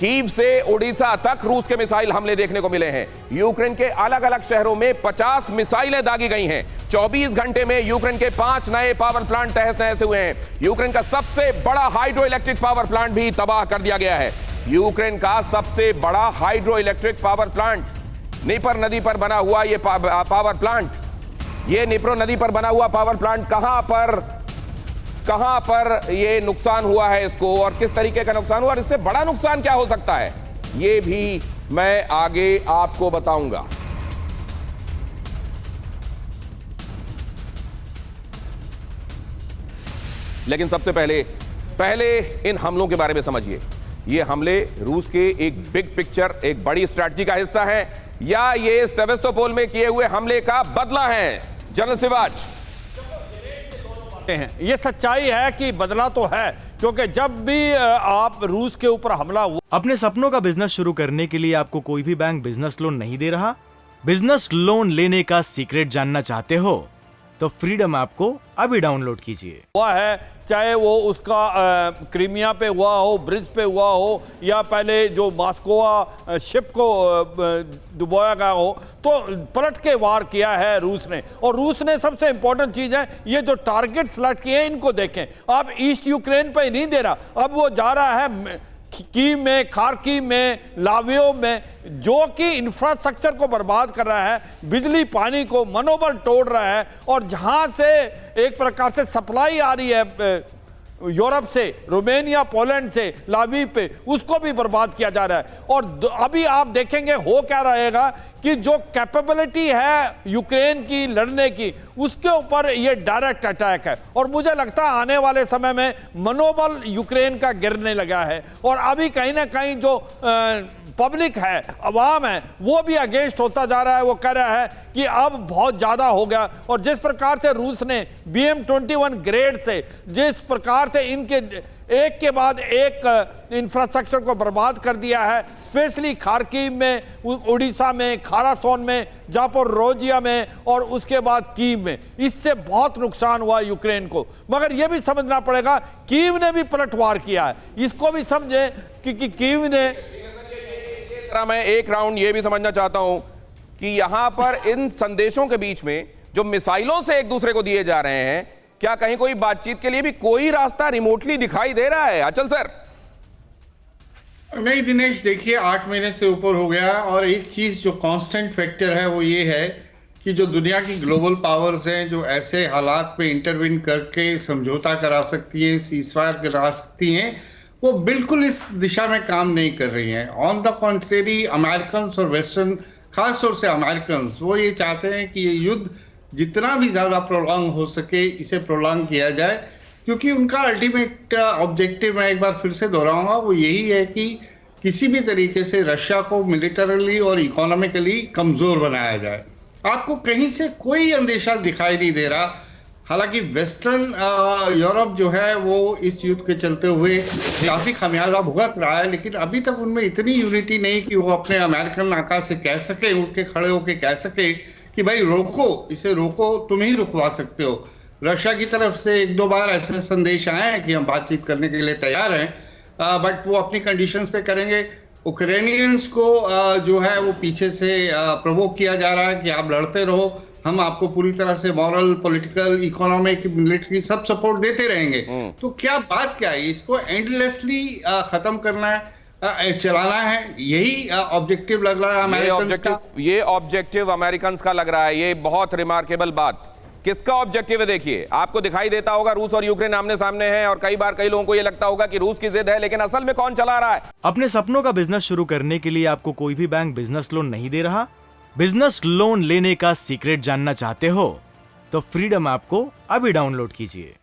Kyiv से ओडिशा तक रूस के मिसाइल हमले देखने को मिले हैं। यूक्रेन के अलग अलग शहरों में 50 मिसाइलें दागी गई हैं। 24 घंटे में यूक्रेन के 5 नए पावर प्लांट तहस नहस हुए हैं। यूक्रेन का सबसे बड़ा हाइड्रो इलेक्ट्रिक पावर प्लांट भी तबाह कर दिया गया है। यूक्रेन का सबसे बड़ा hydro electric power plant, Dnieper नदी पर बना हुआ ये पावर प्लांट, ये निप्रो नदी पर बना हुआ पावर प्लांट कहां पर ये नुकसान हुआ है इसको, और किस तरीके का नुकसान हुआ, और इससे बड़ा नुकसान क्या हो सकता है, ये भी मैं आगे आपको बताऊंगा। लेकिन सबसे पहले इन हमलों के बारे में समझिए। ये हमले रूस के एक बिग पिक्चर, एक बड़ी स्ट्रैटेजी का हिस्सा है, या ये सेवेस्तोपोल में किए हुए हमले का बदला है? जनरल सिवाच, ये सच्चाई है कि बदला तो है, क्योंकि जब भी आप रूस के ऊपर हमला हुआ। अपने सपनों का बिजनेस शुरू करने के लिए आपको कोई भी बैंक बिजनेस लोन नहीं दे रहा? बिजनेस लोन लेने का सीक्रेट जानना चाहते हो तो फ्रीडम ऐप को अभी डाउनलोड कीजिए। हुआ है, चाहे वो उसका क्रीमिया पे हुआ हो, ब्रिज पे हुआ हो, या पहले जो मॉस्कोवा शिप को डुबोया गया हो, तो पलट के वार किया है रूस ने। और रूस ने सबसे इंपॉर्टेंट चीज है, ये जो टारगेट सेलेक्ट किए हैं इनको देखें। अब ईस्ट यूक्रेन पे नहीं दे रहा, अब वो जा रहा है कीव में, खार्किव में, लावियो में, जो कि इंफ्रास्ट्रक्चर को बर्बाद कर रहा है, बिजली पानी को मनोबल तोड़ रहा है, और जहां से एक प्रकार से सप्लाई आ रही है यूरोप से, रोमानिया, पोलैंड से, लावीव पे, उसको भी बर्बाद किया जा रहा है। और अभी आप देखेंगे हो क्या रहेगा कि जो कैपेबिलिटी है यूक्रेन की लड़ने की, उसके ऊपर ये डायरेक्ट अटैक है। और मुझे लगता है आने वाले समय में मनोबल यूक्रेन का गिरने लगा है, और अभी कहीं ना कहीं जो पब्लिक है, अवाम है, वो भी अगेंस्ट होता जा रहा है। वो कह रहा है कि अब बहुत ज़्यादा हो गया। और जिस प्रकार से रूस ने BM-21 ग्रेड से, जिस प्रकार से इनके एक के बाद एक इंफ्रास्ट्रक्चर को बर्बाद कर दिया है, स्पेशली खार्किव में, उड़ीसा में, खारासोन में, जापोरोजिया में, और उसके बाद कीव में, इससे बहुत नुकसान हुआ यूक्रेन को। मगर यह भी समझना पड़ेगा कीव ने भी पलटवार किया है, इसको भी समझे कि कीव ने। मैं एक राउंड ये भी समझना चाहता हूं कि यहां पर इन संदेशों के बीच में जो मिसाइलों से एक दूसरे को दिए जा रहे हैं, क्या कहीं कोई बातचीत के लिए भी कोई रास्ता रिमोटली दिखाई दे रहा है? अचल सर। नहीं दिनेश, देखिए 8 महीने से ऊपर हो गया, और एक चीज जो कांस्टेंट फैक्टर है वो ये है कि जो दुनिया की ग्लोबल पावर्स हैं, जो ऐसे हालात पे इंटरवीन करके समझौता करा सकती है, सीजफायर करा सकती हैं, वो बिल्कुल इस दिशा में काम नहीं कर रही हैं। ऑन द कॉन्ट्रेरी अमेरिकन और वेस्टर्न, खास तौर से अमेरिकन, वो ये चाहते हैं कि ये युद्ध जितना भी ज़्यादा प्रोलॉन्ग हो सके इसे प्रोलॉन्ग किया जाए, क्योंकि उनका अल्टीमेट ऑब्जेक्टिव, मैं एक बार फिर से दोहराऊंगा, वो यही है कि किसी भी तरीके से रशिया को मिलिटरली और इकोनॉमिकली कमज़ोर बनाया जाए। आपको कहीं से कोई अंदेशा दिखाई नहीं दे रहा। हालांकि वेस्टर्न यूरोप जो है वो इस युद्ध के चलते हुए काफी खामियाजा भुगत रहा है, लेकिन अभी तक उनमें इतनी यूनिटी नहीं कि वो अपने अमेरिकन आका से कह सके, उठ के खड़े होके कह सके कि भाई रोको, इसे रोको, तुम ही रुकवा सकते हो। रशिया की तरफ से 1-2 बार ऐसे संदेश आए हैं कि हम बातचीत करने के लिए तैयार हैं, बट वो अपनी कंडीशंस पे करेंगे। यूक्रेनियंस को जो है वो पीछे से प्रवोक किया जा रहा है कि आप लड़ते रहो, हम आपको पूरी तरह से मॉरल, पॉलिटिकल, इकोनॉमिक, मिलिट्री सब सपोर्ट देते रहेंगे। तो क्या बात क्या है, इसको एंडलेसली खत्म करना है, चलाना है, यही ऑब्जेक्टिव लग रहा है अमेरिकन का। ये ऑब्जेक्टिव अमेरिकन का लग रहा है। ये बहुत रिमार्केबल बात। किसका ऑब्जेक्टिव है? देखिए, आपको दिखाई देता होगा रूस और यूक्रेन आमने सामने हैं, और कई बार कई लोगों को यह लगता होगा कि रूस की जिद है, लेकिन असल में कौन चला रहा है? अपने सपनों का बिजनेस शुरू करने के लिए आपको कोई भी बैंक बिजनेस लोन नहीं दे रहा? बिजनेस लोन लेने का सीक्रेट जानना चाहते हो तो फ्रीडम ऐप को अभी डाउनलोड कीजिए।